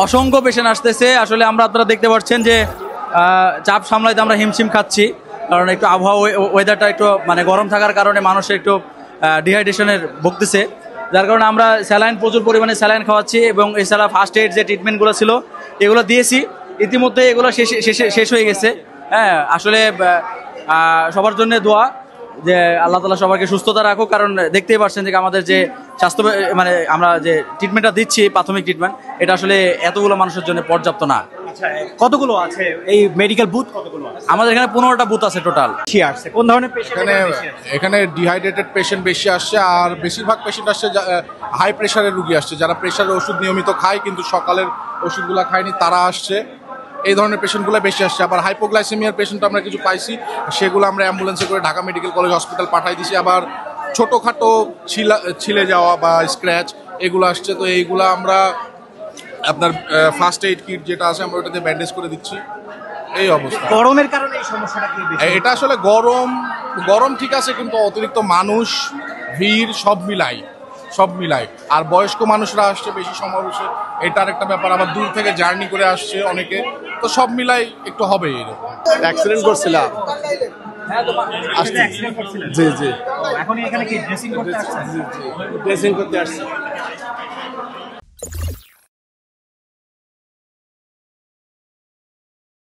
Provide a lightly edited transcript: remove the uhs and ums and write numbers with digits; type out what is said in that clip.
অসংখ্য পেশেন্ট আসতেছে। আসলে আপনারা দেখতে পাচ্ছেন যে চাপ সামলাইতে আমরা হিমশিম খাচ্ছি, কারণ একটু আবহাওয়া ওয়েদারটা একটু মানে গরম থাকার কারণে মানুষের একটু ডিহাইড্রেশনের ভুগতেছে, যার কারণে আমরা স্যালাইন প্রচুর পরিমাণে স্যালাইন খাওয়াচ্ছি এবং এছাড়া ফার্স্ট এড যে ট্রিটমেন্টগুলো ছিল এগুলো দিয়েছি। ইতিমধ্যে এগুলো শেষ হয়ে গেছে। হ্যাঁ, আসলে সবার জন্য দোয়া যে আল্লাহ তাআলা সবাইকে সুস্থতা রাখুক, কারণ দেখতেই পাচ্ছেন যে আমাদের যে স্বাস্থ্য মানে আমরা যে ট্রিটমেন্টটা দিচ্ছি প্রাথমিক ট্রিটমেন্ট, এটা আসলে এতগুলো মানুষের জন্য পর্যাপ্ত না। আচ্ছা, কতগুলো আছে এই মেডিকেল বুথ? কতগুলো আছে আমাদের এখানে 15টা বুথ আছে টোটাল। কোন ধরনের পেশেন্ট এখানে ডিহাইড্রেটেড পেশেন্ট বেশি আসছে, আর বেশিরভাগ পেশেন্ট আসছে হাই প্রেশারের রুগী আসছে, যারা প্রেশারের ওষুধ নিয়মিত খায় কিন্তু সকালের ওষুধগুলো খায়নি, তারা আসছে। এই ধরনের পেশেন্টগুলো বেশি আসছে। আবার হাইপোগ্লাইসেমিয়ার পেশেন্ট আমরা কিছু পাইছি, সেগুলো আমরা অ্যাম্বুলেন্সে করে ঢাকা মেডিকেল কলেজ হসপিটাল পাঠাই দিছি। আবার ছোটোখাটো ছিলে যাওয়া বা স্ক্র্যাচ এগুলো আসছে, তো এইগুলো আমরা আপনার ফার্স্ট এইড কিট যেটা আছে আমরা ওটাতে ব্যান্ডেজ করে দিচ্ছি। এই অবস্থা। গরমের কারণে এই সমস্যাটা কি বেশি? এটা আসলে গরম ঠিক আছে, কিন্তু অতিরিক্ত মানুষ, ভিড় সব মিলাই আর বয়স্ক মানুষরা আসছে বেশি সমাবেশে, এটার একটা ব্যাপার। আবার দূর থেকে জার্নি করে আসছে অনেকে, তো সব মিলাই একটু হবে এরকম। অ্যাক্সিডেন্ট করছিলাম। জি জি, এখন এখানে কি ড্রেসিং করতে আসছেন? ড্রেসিং করতে আসছি।